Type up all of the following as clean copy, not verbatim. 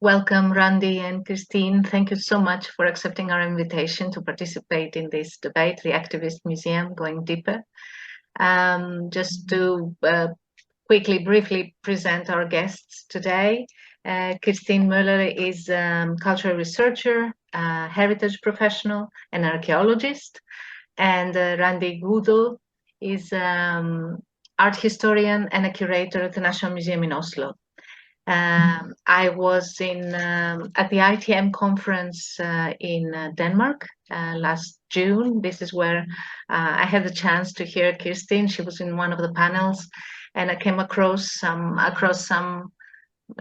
Welcome, Randi and Kirstine. Thank you so much for accepting our invitation to participate in this debate, the Activist Museum Going Deeper. Just to briefly present our guests today. Kirstine Møller is a cultural researcher, heritage professional, and archaeologist. And Randi Godø is art historian and a curator at the National Museum in Oslo. I was at the ITM conference in Denmark last June. This is where I had the chance to hear Kirstine. She was in one of the panels, and I came across some,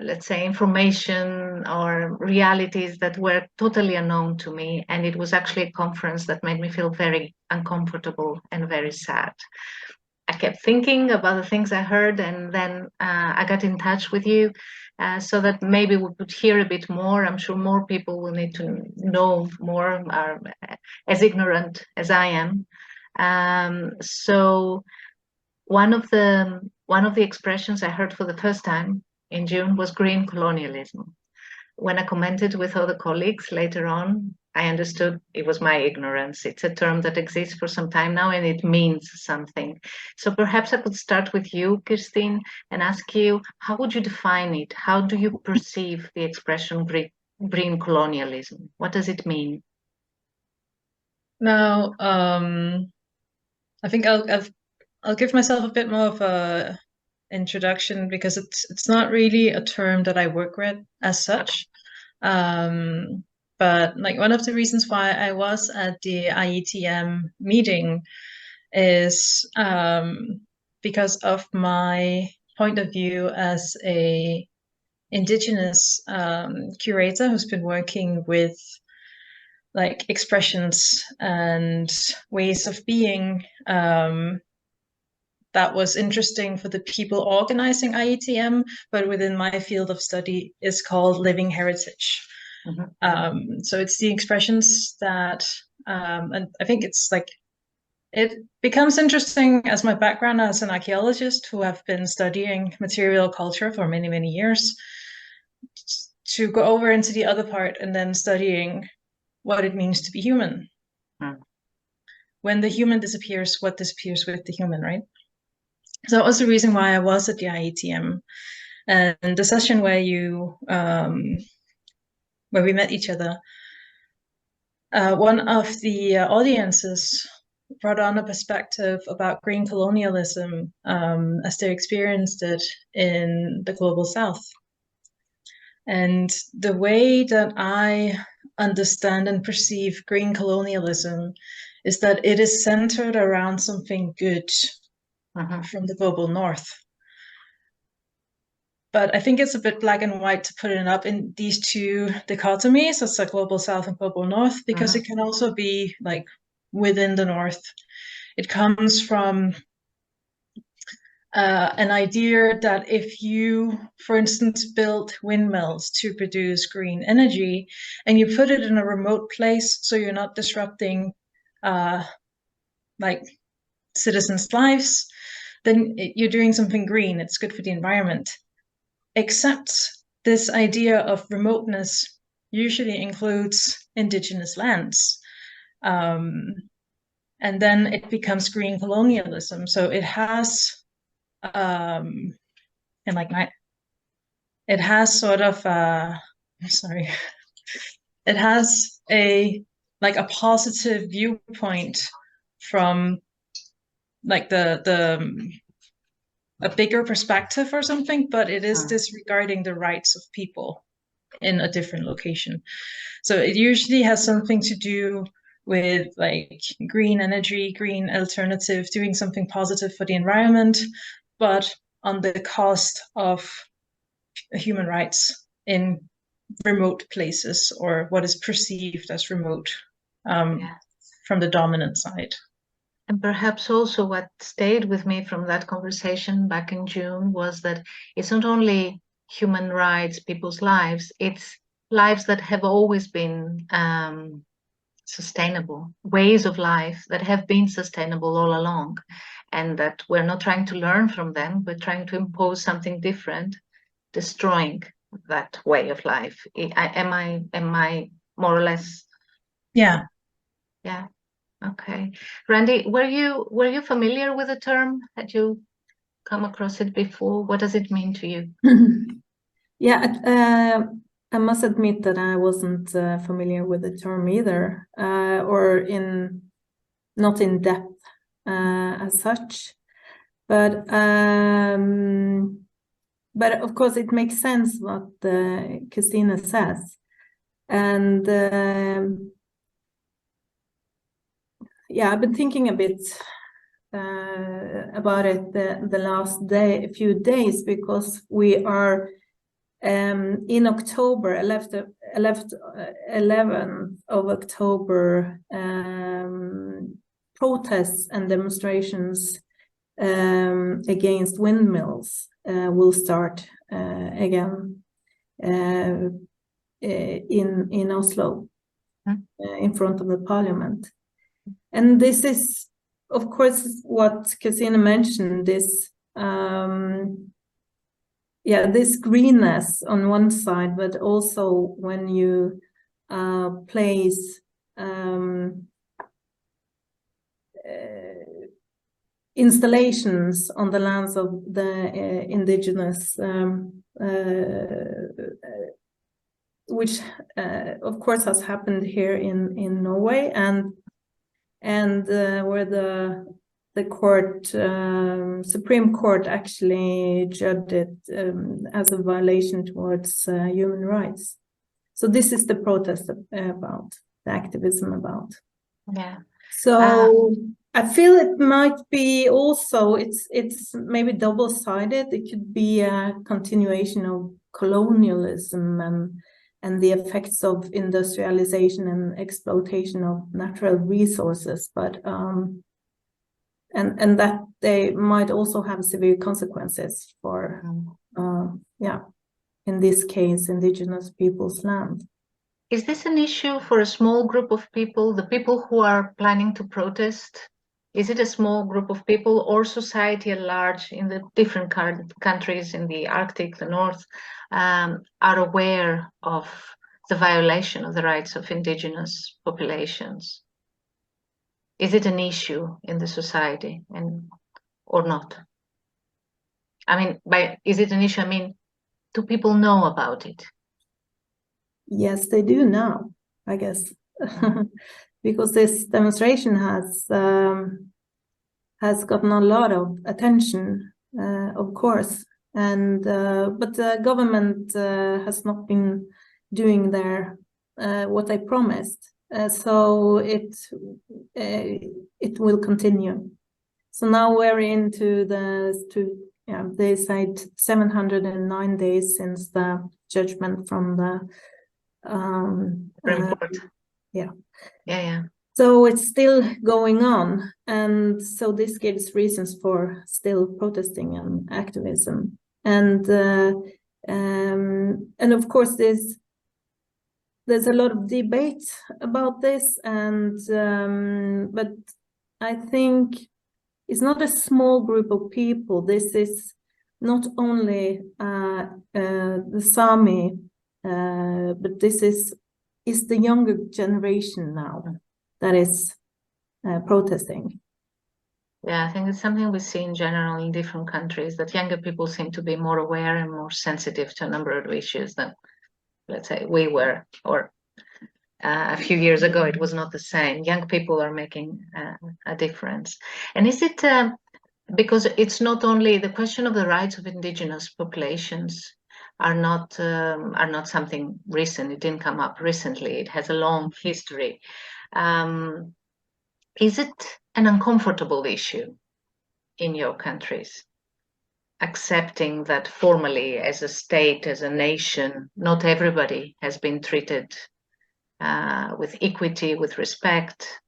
let's say, information or realities that were totally unknown to me. And it was actually a conference that made me feel very uncomfortable and very sad. I kept thinking about the things I heard, and then I got in touch with you so that maybe we could hear a bit more. I'm sure more people will need to know more, are as ignorant as I am. So one of the expressions I heard for the first time in June was green colonialism. When I commented with other colleagues later on, I understood it was my ignorance. It's a term that exists for some time now, and it means something. So perhaps I could start with you, Kirstine, and ask you, how would you define it? How do you perceive the expression green colonialism? What does it mean? Now, I think I'll give myself a bit more of a introduction, because it's not really a term that I work with as such. But like, one of the reasons why I was at the IETM meeting is because of my point of view as a indigenous curator who's been working with like expressions and ways of being that was interesting for the people organizing IETM, but within my field of study is called living heritage. Mm-hmm. So it's the expressions that, and I think it's like, it becomes interesting as my background as an archaeologist who have been studying material culture for many, many years, to go over into the other part and then studying what it means to be human. Mm. When the human disappears, what disappears with the human, right? So that was the reason why I was at the IETM. And the session where where we met each other, one of the audiences brought on a perspective about green colonialism as they experienced it in the global south. And the way that I understand and perceive green colonialism is that it is centered around something good from the global north. But I think it's a bit black and white to put it up in these two dichotomies, as like global south and global north, because it can also be like within the north. It comes from an idea that if you, for instance, build windmills to produce green energy and you put it in a remote place so you're not disrupting like citizens' lives, then you're doing something green. It's good for the environment. Except this idea of remoteness usually includes indigenous lands. And then it becomes green colonialism. So it has, it has sort of, it has a positive viewpoint from like a bigger perspective or something, but it is disregarding the rights of people in a different location. So it usually has something to do with like green energy, green alternative, doing something positive for the environment, but on the cost of human rights in remote places, or what is perceived as remote from the dominant side. And perhaps also what stayed with me from that conversation back in June was that it's not only human rights, people's lives, it's lives that have always been sustainable, ways of life that have been sustainable all along, and that we're not trying to learn from them, we're trying to impose something different, destroying that way of life. Am I more or less? Yeah. Yeah. Okay. Randi, were you familiar with the term? Had you come across it before? What does it mean to you? Yeah, I must admit that I wasn't familiar with the term either, or not in depth as such. But of course it makes sense what Kirstine says, and yeah, I've been thinking a bit about it the last few days, because we are in October, 11th of October, protests and demonstrations against windmills will start again in Oslo, in front of the parliament. And this is, of course, what Kirstine mentioned, this this greenness on one side, but also when you place installations on the lands of the indigenous, which of course has happened here in Norway, and where the court, Supreme Court, actually judged it as a violation towards human rights. So this is the protest about, the activism about. Yeah. So I feel it might be also, it's maybe double-sided. It could be a continuation of colonialism and the effects of industrialization and exploitation of natural resources, but and that they might also have severe consequences for in this case, indigenous people's land. Is this an issue for a small group of people, the people who are planning to protest? Is it a small group of people, or society at large in the different countries in the Arctic, the North, are aware of the violation of the rights of indigenous populations? Is it an issue in the society or not? I mean, is it an issue? I mean, do people know about it? Yes, they do now, I guess, because this demonstration has gotten a lot of attention, of course, and but the government has not been doing what they promised, so it will continue. So now we're into they say 709 days since the judgment from the report. Yeah. So it's still going on, and so this gives reasons for still protesting and activism, and of course there's a lot of debate about this, and but I think it's not a small group of people. This is not only the Sami, but this is the younger generation now that is protesting. Yeah, I think it's something we see in general in different countries, that younger people seem to be more aware and more sensitive to a number of issues than, let's say, we were, or a few years ago it was not the same. Young people are making a difference. And is it because it's not only the question of the rights of indigenous populations are not something recent. It didn't come up recently. It has a long history. Is it an uncomfortable issue in your countries, accepting that formally, as a state, as a nation, not everybody has been treated with equity, with respect?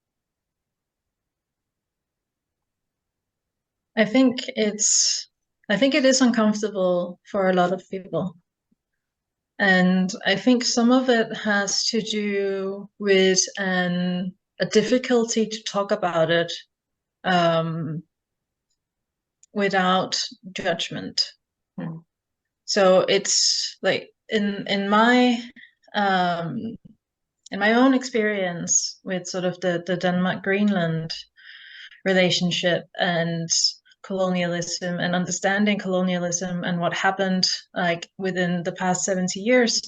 I think it is uncomfortable for a lot of people. And I think some of it has to do with a difficulty to talk about it without judgment. So it's like, in my own experience with sort of the Denmark-Greenland relationship and colonialism and understanding colonialism and what happened like within the past 70 years,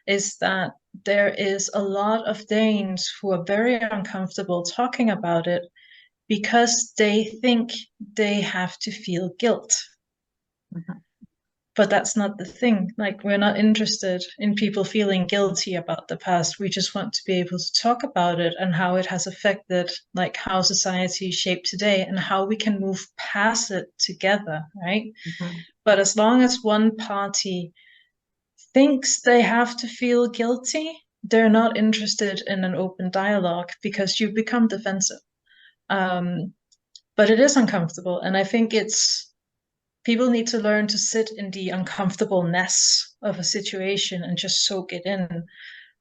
is that there is a lot of Danes who are very uncomfortable talking about it because they think they have to feel guilt. But that's not the thing. Like, we're not interested in people feeling guilty about the past. We just want to be able to talk about it and how it has affected like how society is shaped today and how we can move past it together, right? But as long as one party thinks they have to feel guilty, they're not interested in an open dialogue because you become defensive. But it is uncomfortable, and I think people need to learn to sit in the uncomfortableness of a situation and just soak it in,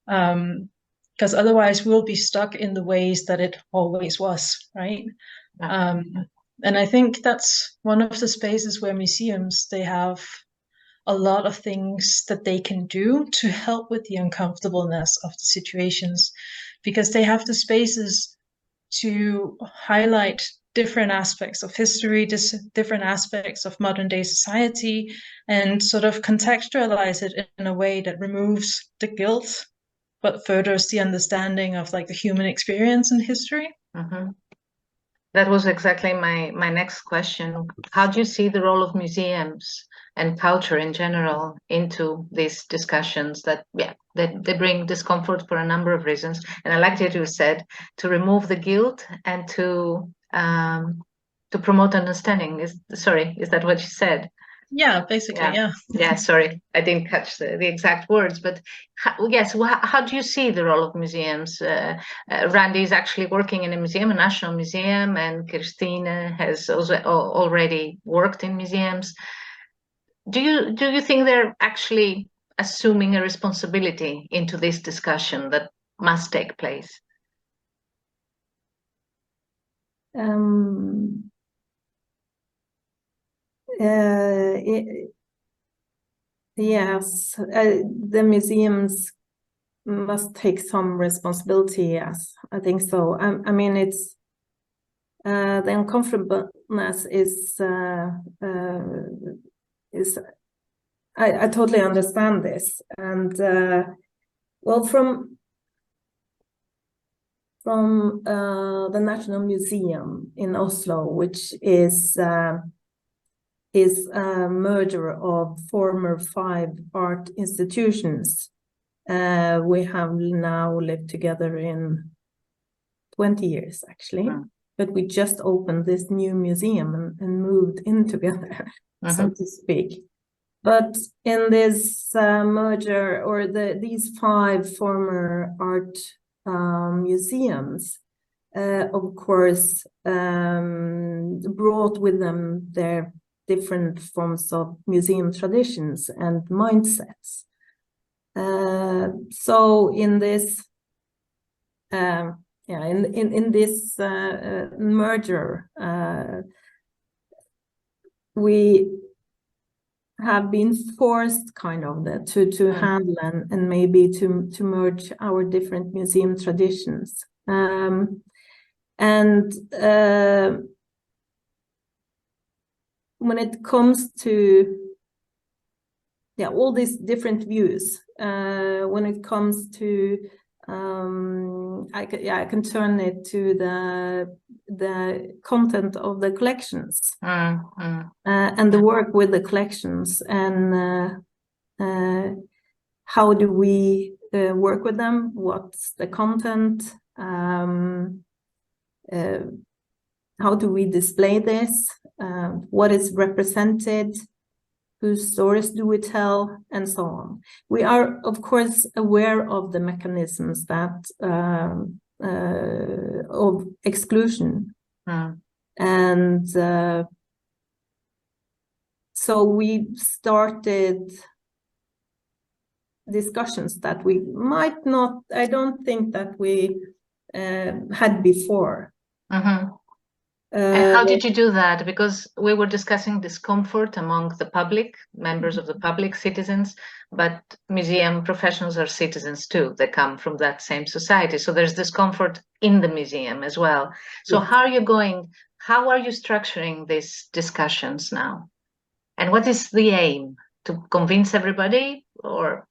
because otherwise we'll be stuck in the ways that it always was, right? And I think that's one of the spaces where museums, they have a lot of things that they can do to help with the uncomfortableness of the situations, because they have the spaces to highlight different aspects of history, different aspects of modern day society, and sort of contextualize it in a way that removes the guilt, but furthers the understanding of like the human experience in history. That was exactly my next question. How do you see the role of museums and culture in general into these discussions that they bring discomfort for a number of reasons? And I like that you said to remove the guilt and to promote understanding. Is that what you said? Yeah, basically, yeah. Yeah, sorry, I didn't catch the exact words, but yes, how do you see the role of museums? Randi is actually working in a museum, a national museum, and Kirstine has also already worked in museums. Do you think they're actually assuming a responsibility into this discussion that must take place? Yes, the museums must take some responsibility. Yes, I think so. I mean, it's the uncomfortableness is I totally understand this, and well, from the National Museum in Oslo, which is a merger of former 5 art institutions. We have now lived together in 20 years, actually, but we just opened this new museum and moved in together, so to speak. But in this merger, or these 5 former art museums, of course, brought with them their different forms of museum traditions and mindsets. So in this, in this merger, we have been forced kind of to handle and maybe to merge our different museum traditions. When it comes to all these different views, when it comes to I can turn it to the content of the collections and the work with the collections, and how do we work with them? What's the content? How do we display this? What is represented? Whose stories do we tell? And so on. We are, of course, aware of the mechanisms that of exclusion. And so we started discussions that we might not, I don't think that we had before. And how did you do that? Because we were discussing discomfort among the public, members of the public, citizens, but museum professionals are citizens too. They come from that same society. So there's discomfort in the museum as well. So Yes. how are you structuring these discussions now? And what is the aim? To convince everybody, or?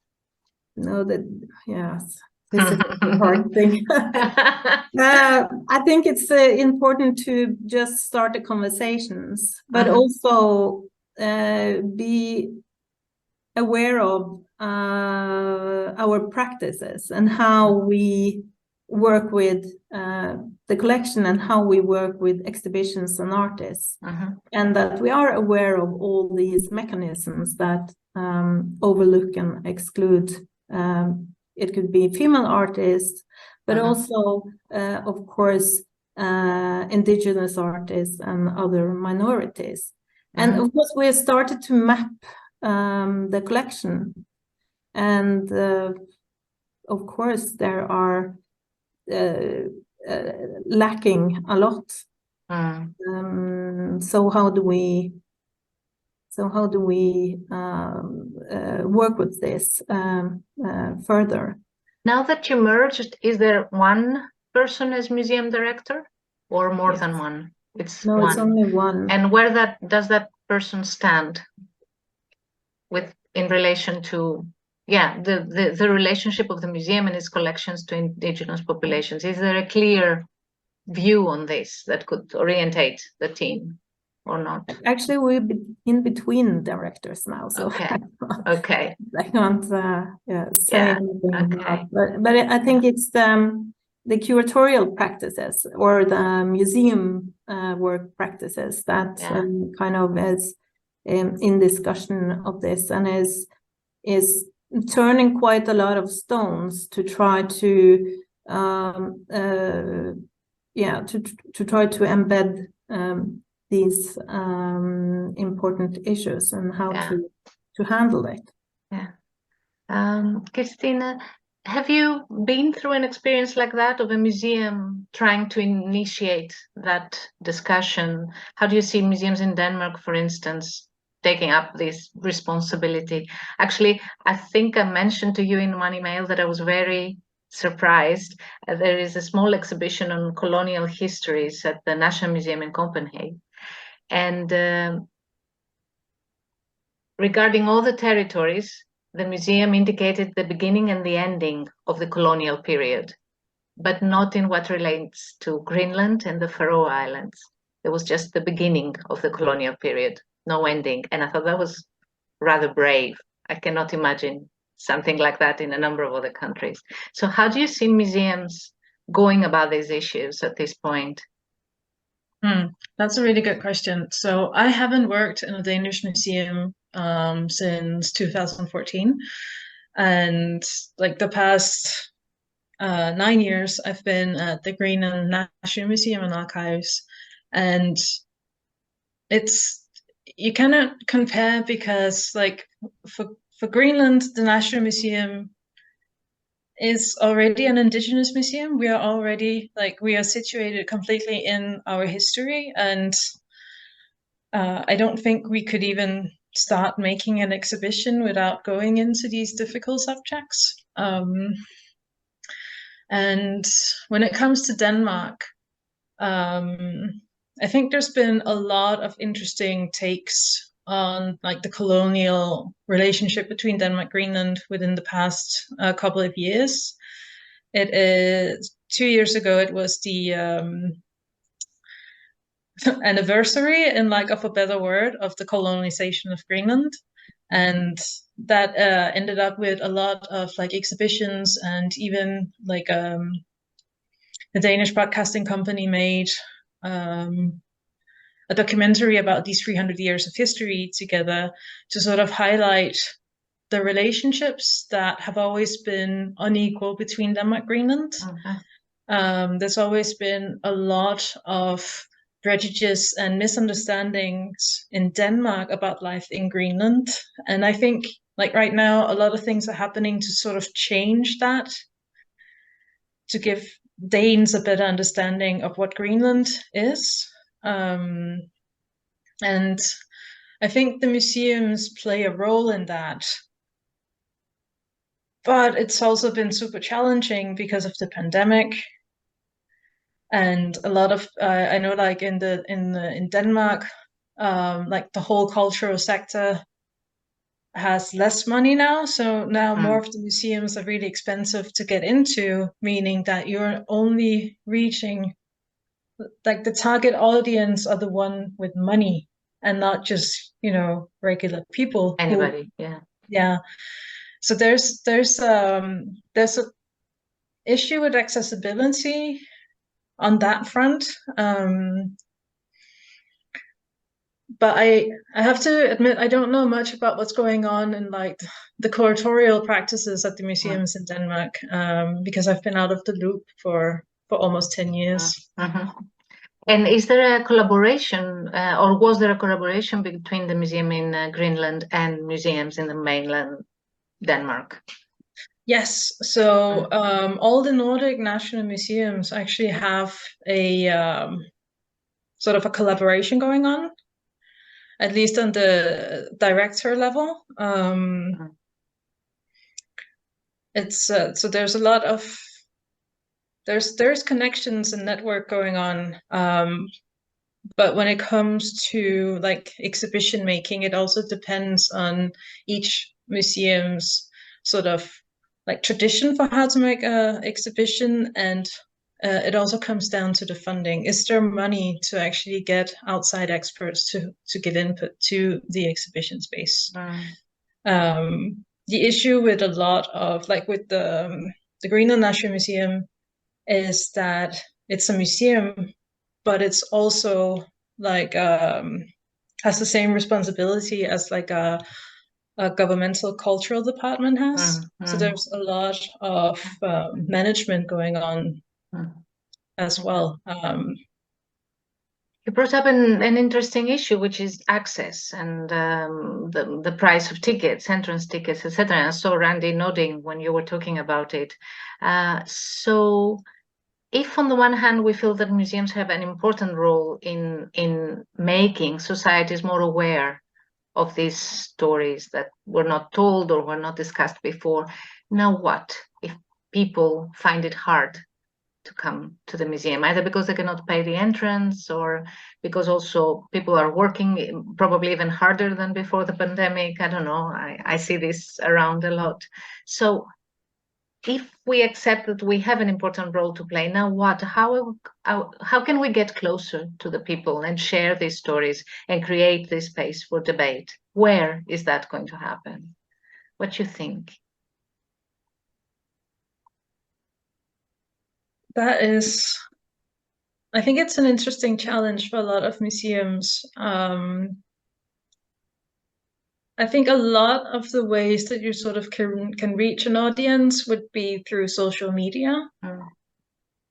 No, yes, this is a hard thing. I think it's important to just start the conversations, but also be aware of our practices and how we work with the collection and how we work with exhibitions and artists, and that we are aware of all these mechanisms that overlook and exclude. It could be female artists, but also, of course, indigenous artists and other minorities. And of course, we have started to map the collection. And of course, there are lacking a lot. So how do we work with this further? Now that you merged, is there one person as museum director, or more than one? It's only one. And where does that person stand in relation to the relationship of the museum and its collections to indigenous populations? Is there a clear view on this that could orientate the team or not? Actually, we're in between directors now, so okay. I can't say anything about, but I think it's the curatorial practices or the museum work practices that kind of is in discussion of this, and is turning quite a lot of stones to try to try to embed these important issues and how to handle it. Kirstine, have you been through an experience like that of a museum trying to initiate that discussion? How do you see museums in Denmark, for instance, taking up this responsibility? Actually, I think I mentioned to you in one email that I was very surprised. There is a small exhibition on colonial histories at the National Museum in Copenhagen. And regarding all the territories, the museum indicated the beginning and the ending of the colonial period, but not in what relates to Greenland and the Faroe Islands. It was just the beginning of the colonial period, no ending. And I thought that was rather brave. I cannot imagine something like that in a number of other countries. So how do you see museums going about these issues at this point? That's a really good question. So I haven't worked in a Danish museum since 2014, and like the past 9 years I've been at the Greenland National Museum and Archives, and you cannot compare, because like for Greenland, the National Museum is already an indigenous museum. We are situated completely in our history, and I don't think we could even start making an exhibition without going into these difficult subjects. And when it comes to Denmark, I think there's been a lot of interesting takes on like the colonial relationship between Denmark and Greenland within the past couple of years. It is 2 years ago, it was the anniversary, in lack of a better word, of the colonization of Greenland. And that ended up with a lot of like exhibitions, and even like the Danish broadcasting company made a documentary about these 300 years of history together to sort of highlight the relationships that have always been unequal between Denmark and Greenland. There's always been a lot of prejudice and misunderstandings in Denmark about life in Greenland. And I think like right now, a lot of things are happening to sort of change that, to give Danes a better understanding of what Greenland is. and I think the museums play a role in that. But it's also been super challenging because of the pandemic, and a lot of I know, like in Denmark, like the whole cultural sector has less money now, so now more of the museums are really expensive to get into, meaning that you're only reaching, like, the target audience are the one with money and not just, you know, regular people. Anybody, yeah. So there's a issue with accessibility on that front. But I have to admit, I don't know much about what's going on in, like, the curatorial practices at the museums in Denmark, because I've been out of the loop for almost 10 years. And is there a collaboration, or was there a collaboration between the museum in Greenland and museums in the mainland Denmark? Yes, so all the Nordic national museums actually have a sort of a collaboration going on, at least on the director level. It's so there's a lot of there's connections and network going on, but when it comes to, like, exhibition making, it also depends on each museum's sort of, like, tradition for how to make a exhibition, and it also comes down to the funding. Is there money to actually get outside experts to give input to the exhibition space? The issue with a lot of, like, with the Greenland National Museum is that it's a museum, but it's also, like, has the same responsibility as, like, a governmental cultural department has. So there's a lot of management going on as well. You brought up an interesting issue, which is access and the price of tickets, entrance tickets, etc. I saw Randi nodding when you were talking about it. So if on the one hand we feel that museums have an important role in making societies more aware of these stories that were not told or were not discussed before, now what if people find it hard to come to the museum, either because they cannot pay the entrance or because also people are working probably even harder than before the pandemic? I don't know, I see this around a lot. So if we accept that we have an important role to play, now what? How can we get closer to the people and share these stories and create this space for debate? Where is that going to happen? What do you think? That is, I think it's an interesting challenge for a lot of museums. I think a lot of the ways that you sort of can reach an audience would be through social media.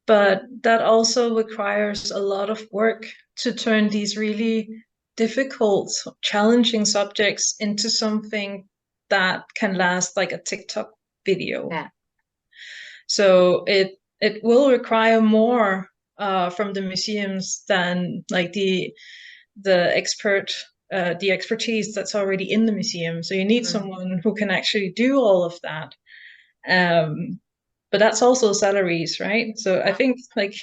But that also requires a lot of work to turn these really difficult, challenging subjects into something that can last like a TikTok video. Yeah. So it will require more from the museums than, like, the expertise that's already in the museum. So you need someone who can actually do all of that. But that's also salaries, right? So I think, like,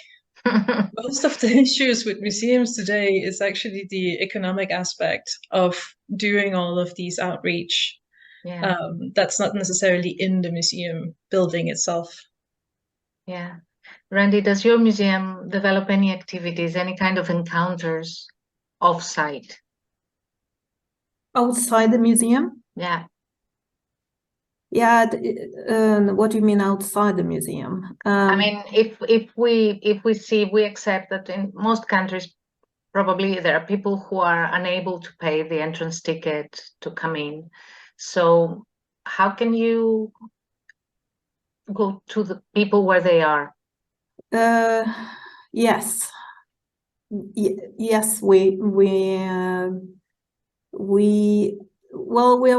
most of the issues with museums today is actually the economic aspect of doing all of these outreach. Yeah. That's not necessarily in the museum building itself. Yeah. Randi, does your museum develop any activities, any kind of encounters off-site? Outside the museum? Yeah. Yeah. What do you mean outside the museum? I mean, if we accept that in most countries, probably there are people who are unable to pay the entrance ticket to come in. So how can you go to the people where they are? Yes. Yes, we are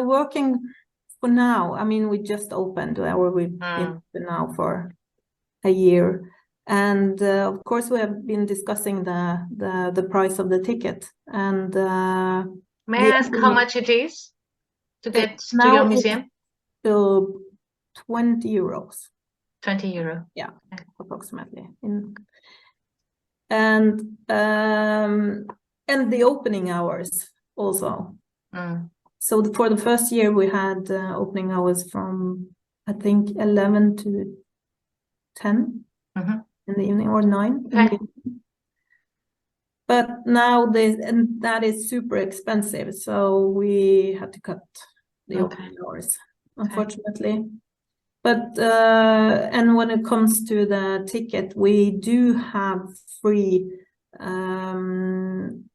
working for now. I mean, we just opened, or we've been open now for a year. And of course, we have been discussing the price of the ticket. And may I ask how much it is to get to your museum? 20 euros. 20 euro. Yeah, approximately. And the opening hours also. So for the first year we had opening hours from, I think, 11 to 10 in the evening, or 9 in the evening. But now that is super expensive, so we had to cut the opening hours, unfortunately. But and when it comes to the ticket, we do have free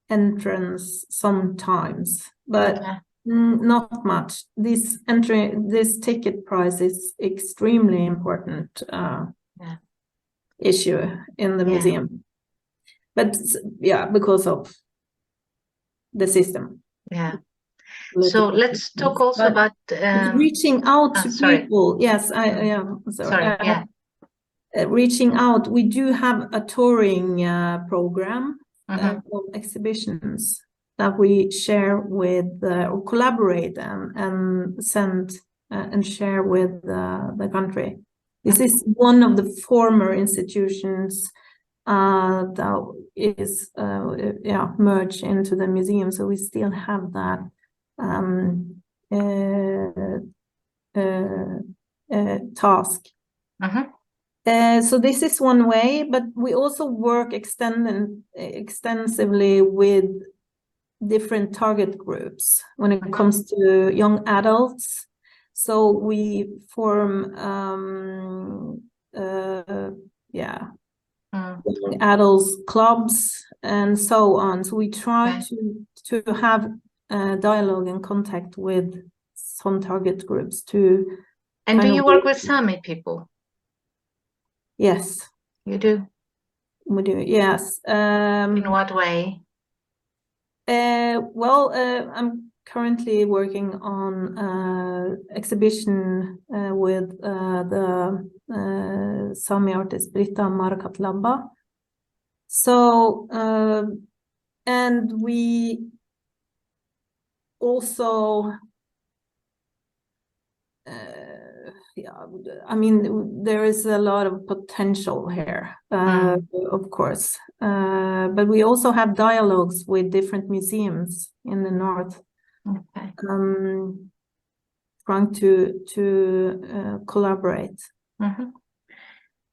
entrance sometimes, but not much. This ticket price is extremely important issue in the museum. But yeah, because of the system. Yeah. So let's talk also about reaching out to people. Yes, sorry. Reaching out. We do have a touring program of exhibitions that we share with or collaborate and send and share with the country. This is one of the former institutions that is merged into the museum, so we still have that task. So this is one way, but we also work extensively with different target groups when it comes to young adults. So we form young adults clubs and so on. So we try to have dialogue and contact with some target groups to. And do you work with Sami people? Yes. You do? We do, yes. In what way? Well, I'm currently working on exhibition with the Sami artist Britta Marakatlaba. So, and we also, I mean, there is a lot of potential here, of course, but we also have dialogues with different museums in the north, trying to collaborate.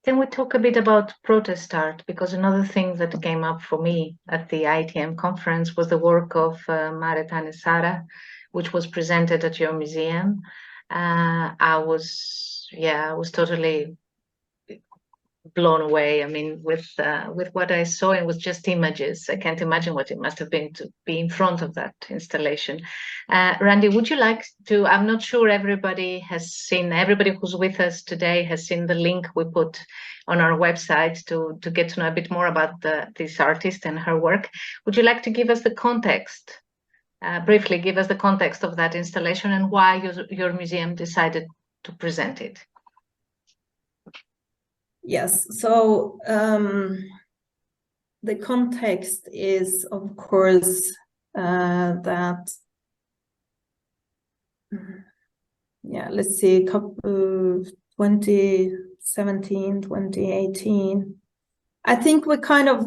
Can we talk a bit about protest art? Because another thing that came up for me at the ITM conference was the work of Maret Anesara, which was presented at your museum. I was totally blown away. I mean, with what I saw, it was just images. I can't imagine what it must have been to be in front of that installation. Randi, would you like to? I'm not sure everybody who's with us today has seen the link we put on our website to get to know a bit more about this artist and her work. Would you like to give us the context? Briefly give us the context of that installation and why your museum decided to present it. Yes, so the context is, of course, that, let's see, 2017, 2018, I think we kind of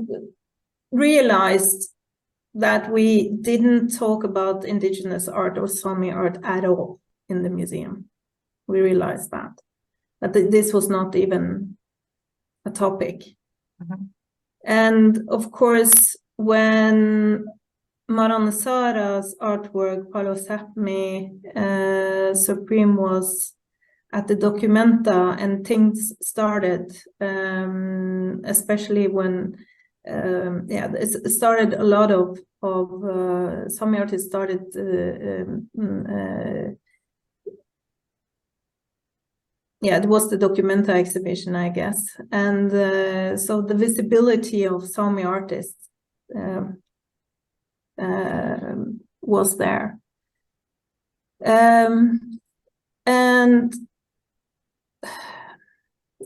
realized that we didn't talk about indigenous art or Sami art at all in the museum. We realized that this was not even a topic. And of course, when Maran Sara's artwork, Palo Sapmi Supreme, was at the Documenta, and things started, especially when it started a lot of some artists started it was the Documenta exhibition, I guess, and so the visibility of Sami artists was there, and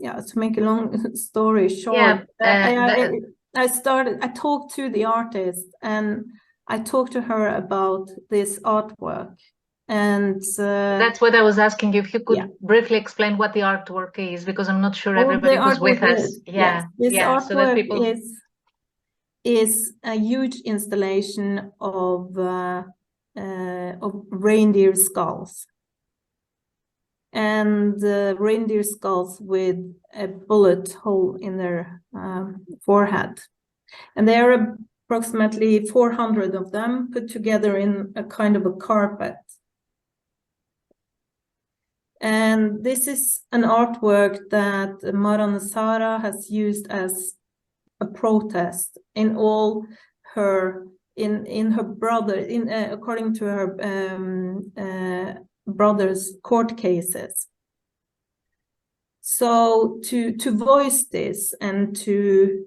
yeah, to make a long story short, I talked to the artist and I talked to her about this artwork. And that's what I was asking you, if you could briefly explain what the artwork is, because I'm not sure Oh, everybody was with us. Yes, this artwork so that people... is a huge installation of reindeer skulls. And reindeer skulls with a bullet hole in their forehead. And there are approximately 400 of them put together in a kind of a carpet. And this is an artwork that Møller Sara has used as a protest in all her, in her brother, according to her brother's court cases. So to voice this and to,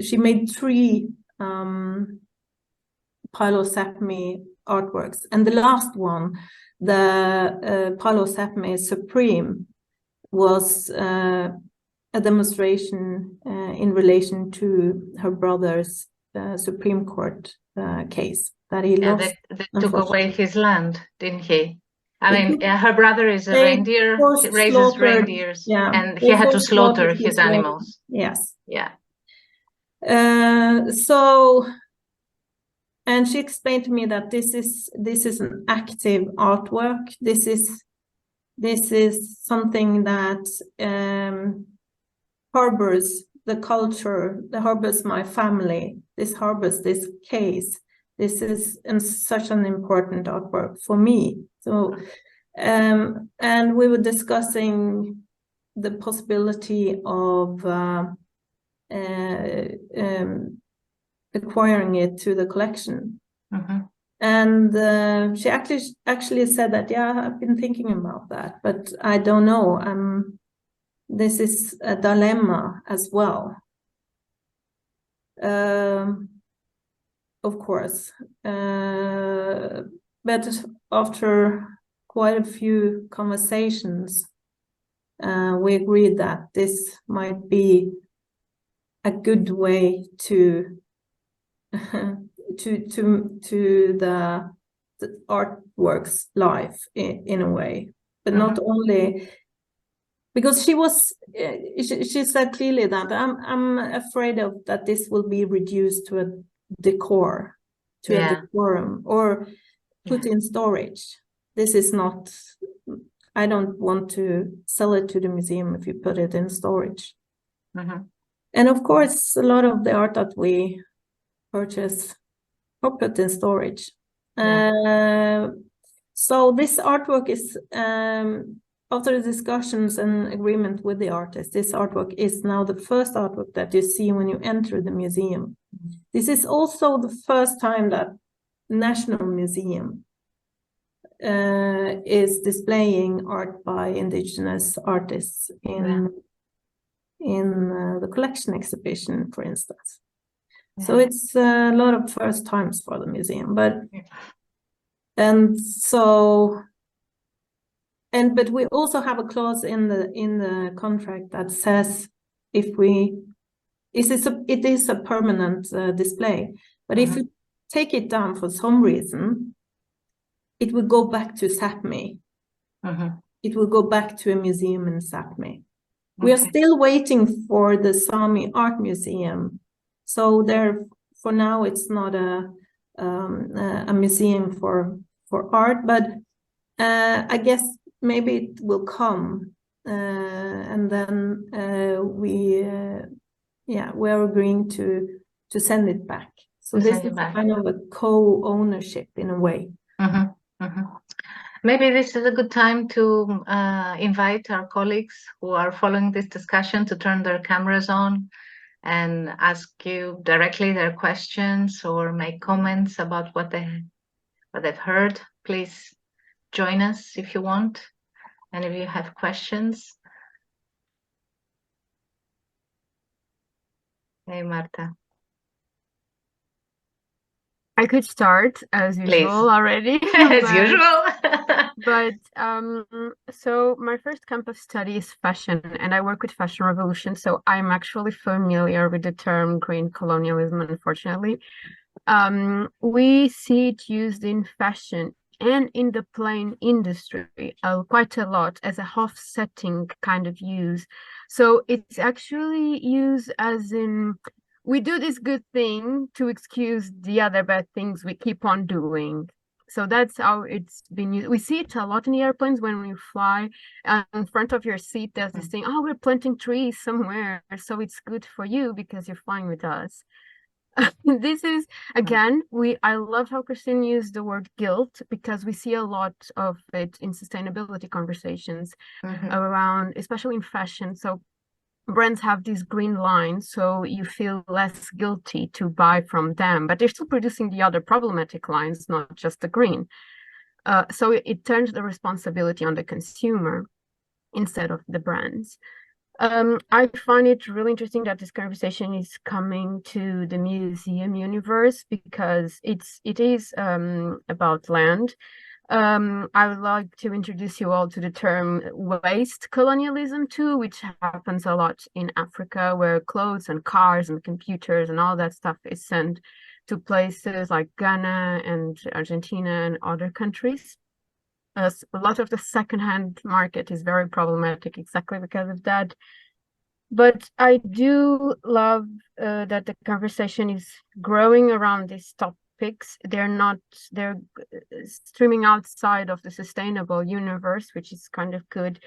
she made 3 Palo Sapmi artworks, and the last one, the Palo Sapmi Supreme, was a demonstration in relation to her brother's Supreme Court case that he lost. They took away his land, didn't he? I mean, her brother is a reindeer, he raises reindeers, and he had to slaughter his animals. Yes. Yeah. So, and she explained to me that this is an active artwork. This is something that harbors the culture, harbors my family. This harbors this case. This is such an important artwork for me. So, and we were discussing the possibility of acquiring it to the collection. Mm-hmm. And she actually said that, yeah, I've been thinking about that, but I don't know. This is a dilemma as well. Of course, but after quite a few conversations, we agreed that this might be a good way to the artwork's life in a way, but not only because she said clearly that I'm afraid of that this will be reduced to a decor, to a decorum, or put in storage. This is not, I don't want to sell it to the museum if you put it in storage. And of course, a lot of the art that we purchase are put in storage. So this artwork is, after the discussions and agreement with the artist, this artwork is now the first artwork that you see when you enter the museum. This is also the first time that National Museum is displaying art by indigenous artists in the collection exhibition, for instance. So it's a lot of first times for the museum, but but we also have a clause in the contract that says if it is a permanent display, but if you take it down for some reason, it will go back to Sápmi. It will go back to a museum in Sápmi. We are still waiting for the Sami Art Museum. So there, for now, it's not a museum for art, but I guess maybe it will come, and then we're agreeing to send it back. So this is kind of a co-ownership in a way. Maybe this is a good time to invite our colleagues who are following this discussion to turn their cameras on and ask you directly their questions or make comments about what they've heard. Please join us if you want, and if you have questions. Hey, Marta. I could start as Please. usual already. As usual. So my first camp of study is fashion, and I work with fashion revolution. So I'm actually familiar with the term green colonialism, unfortunately. We see it used in fashion and in the plane industry quite a lot as a offsetting kind of use. So it's actually used as in, we do this good thing to excuse the other bad things we keep on doing. So that's how it's been used. We see it a lot in the airplanes when we fly. In front of your seat, there's this thing, oh, we're planting trees somewhere, so it's good for you because you're flying with us. This is, again, I love how Kirstine used the word guilt, because we see a lot of it in sustainability conversations around, especially in fashion. So brands have these green lines, so you feel less guilty to buy from them, but they're still producing the other problematic lines, not just the green. So it turns the responsibility on the consumer instead of the brands. I find it really interesting that this conversation is coming to the museum universe, because it is about land. I would like to introduce you all to the term waste colonialism too, which happens a lot in Africa, where clothes and cars and computers and all that stuff is sent to places like Ghana and Argentina and other countries. A lot of the secondhand market is very problematic exactly because of that. But I do love that the conversation is growing around these topics. They're streaming outside of the sustainable universe, which is kind of good.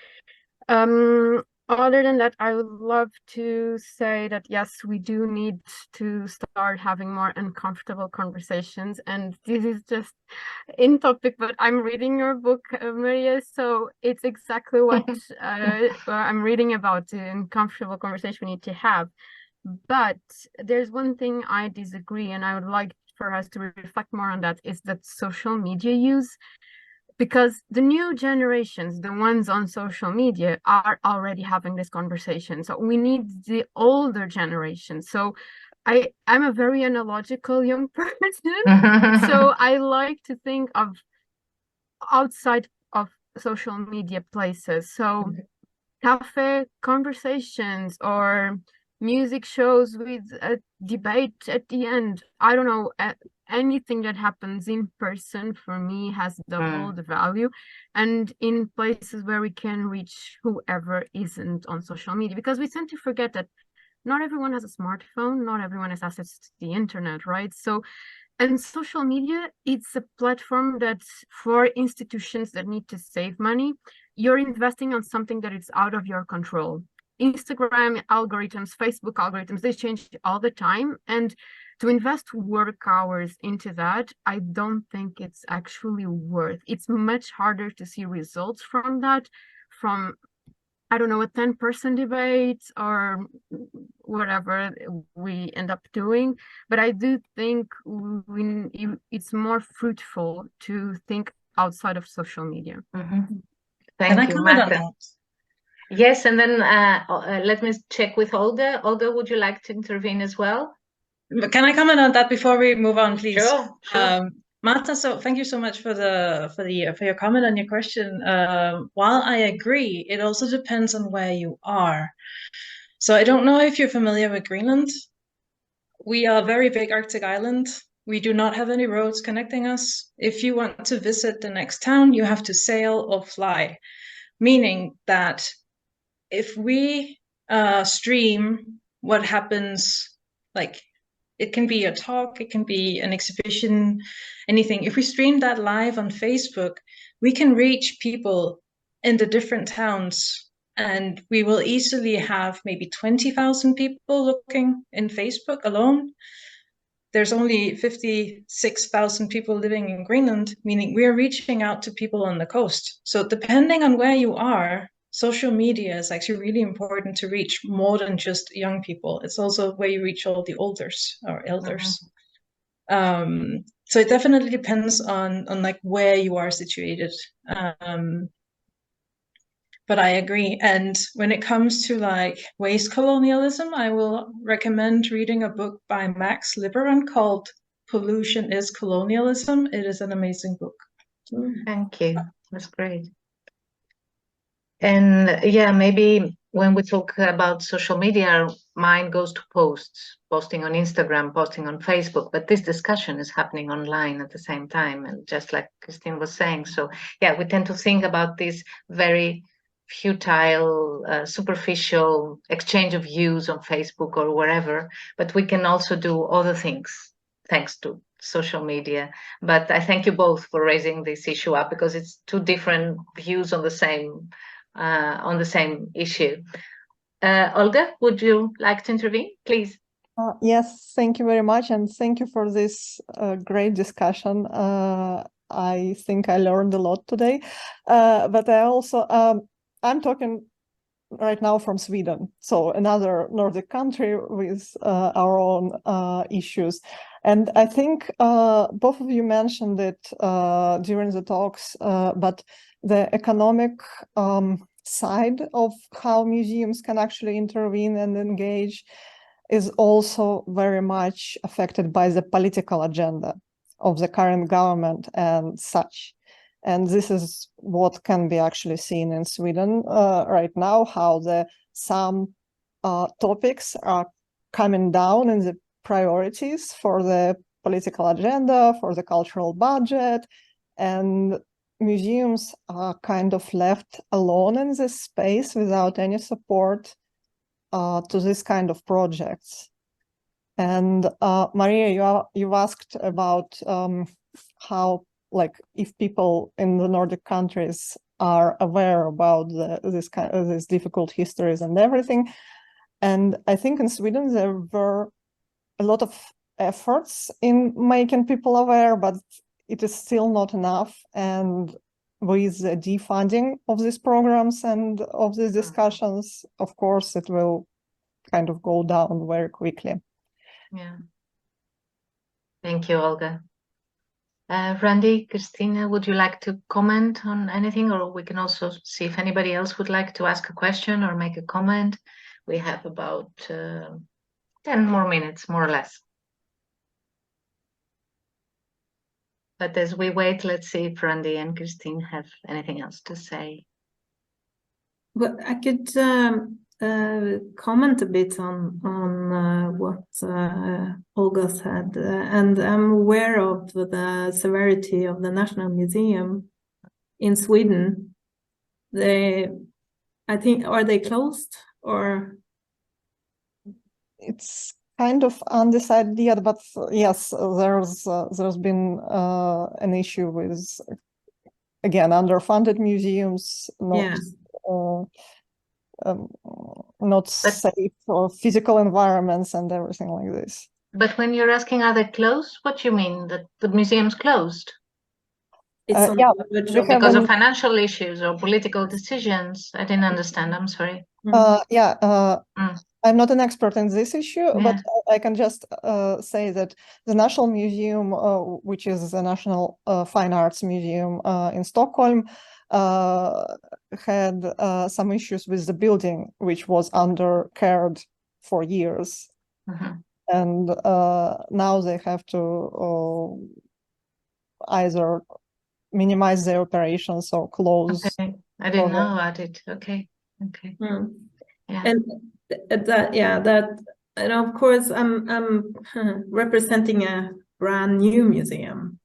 Other than that, I would love to say that, yes, we do need to start having more uncomfortable conversations. And this is just in topic, but I'm reading your book, Maria, so it's exactly what I'm reading about, the uncomfortable conversation we need to have. But there's one thing I disagree, and I would like for us to reflect more on that, is that social media use. Because the new generations, the ones on social media, are already having this conversation. So we need the older generation. So I'm a very analogical young person. So I like to think of outside of social media places. So cafe conversations or music shows with a debate at the end. I don't know. Anything that happens in person for me has double the value, and in places where we can reach whoever isn't on social media, because we tend to forget that not everyone has a smartphone, not everyone has access to the internet, right? So, and social media, it's a platform that's for institutions that need to save money. You're investing on something that is out of your control. Instagram algorithms, Facebook algorithms, they change all the time, and to invest work hours into that, I don't think it's actually worth. It's much harder to see results from that, from, I don't know, a 10-person debate or whatever we end up doing. But I do think it's more fruitful to think outside of social media. Thank you, Marta. Yes, and then let me check with Olga. Olga, would you like to intervene as well? Can I comment on that before we move on, please? Sure. Marta, so thank you so much for your comment and your question. While I agree, it also depends on where you are. So I don't know if you're familiar with Greenland. We are a very big Arctic island. We do not have any roads connecting us. If you want to visit the next town, you have to sail or fly, meaning that if we stream what happens, like, it can be a talk, it can be an exhibition, anything. If we stream that live on Facebook, we can reach people in the different towns, and we will easily have maybe 20,000 people looking in Facebook alone. There's only 56,000 people living in Greenland, meaning we're reaching out to people on the coast. So depending on where you are, social media is actually really important to reach more than just young people. It's also where you reach all the elders. So it definitely depends on like where you are situated. But I agree. And when it comes to like waste colonialism, I will recommend reading a book by Max Liberman called Pollution is Colonialism. It is an amazing book. Thank you. That's great. And yeah, maybe when we talk about social media, our mind goes to posting on Instagram, posting on Facebook, but this discussion is happening online at the same time. And just like Kirstine was saying, so yeah, we tend to think about this very futile, superficial exchange of views on Facebook or wherever, but we can also do other things thanks to social media. But I thank you both for raising this issue up, because it's two different views on the same issue. Olga, would you like to intervene, please? Yes, thank you very much, and thank you for this great discussion. I think I learned a lot today, but I also, I'm talking right now from Sweden, so another Nordic country with our own issues. And I think both of you mentioned it during the talks, but the economic side of how museums can actually intervene and engage is also very much affected by the political agenda of the current government and such. And this is what can be actually seen in Sweden right now, how some topics are coming down in the priorities for the political agenda, for the cultural budget, and museums are kind of left alone in this space without any support to this kind of projects. And Maria, you asked about how, like, if people in the Nordic countries are aware about these difficult histories and everything. And I think in Sweden there were a lot of efforts in making people aware, but it is still not enough. And with the defunding of these programs and of these discussions, of course, it will kind of go down very quickly. Yeah. Thank you, Olga. Randi, Kirstine, would you like to comment on anything, or we can also see if anybody else would like to ask a question or make a comment? We have about 10 more minutes, more or less. But as we wait, let's see if Randi and Kirstine have anything else to say. Well, I could comment a bit on what Olga said, and I'm aware of the severity of the National Museum in Sweden. I think, are they closed or? It's kind of undecided yet, but yes, there's been an issue with, again, underfunded museums, not safe or physical environments and everything like this. But when you're asking are they closed, what do you mean, that the museum's closed? It's because of financial issues or political decisions? I didn't understand, I'm sorry. I'm not an expert in this issue, but I can just say that the National Museum, which is the National Fine Arts Museum in Stockholm, had some issues with the building, which was undercared for years. And now they have to either minimize their operations or close. Okay. I didn't know about it. Okay. Yeah. And and of course I'm representing a brand new museum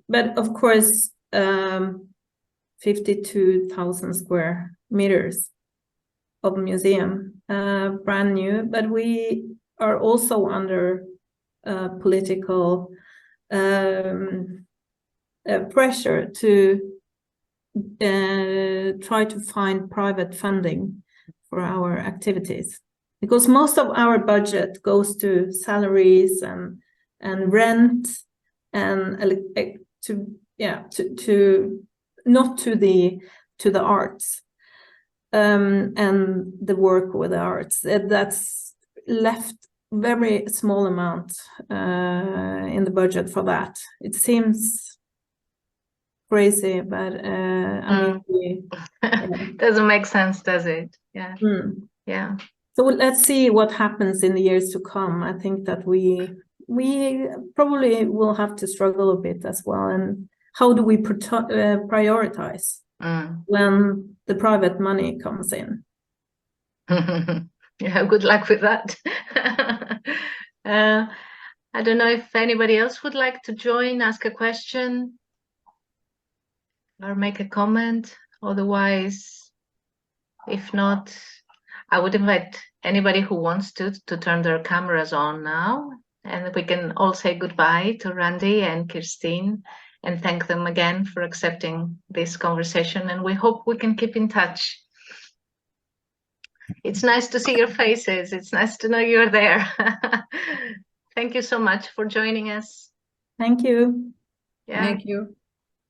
but of course 52,000 square meters of museum, brand new, but we are also under political pressure to try to find private funding for our activities, because most of our budget goes to salaries and rent and not to the arts and the work with the arts. That's left very small amount in the budget for that. It seems crazy, but I mean, doesn't make sense, does it? Yeah. Yeah. So let's see what happens in the years to come. I think that we probably will have to struggle a bit as well. And how do we prioritize when the private money comes in? Yeah, good luck with that. I don't know if anybody else would like to join, ask a question, or make a comment. Otherwise, if not, I would invite anybody who wants to turn their cameras on now, and we can all say goodbye to Randi and Kirstine and thank them again for accepting this conversation, and we hope we can keep in touch. It's nice to see your faces. It's nice to know you're there. Thank you so much for joining us. Thank you. Yeah. Thank you.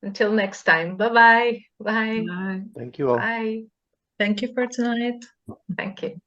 Until next time. Bye-bye. Bye. Bye. Thank you all. Bye. Thank you for tonight. Thank you.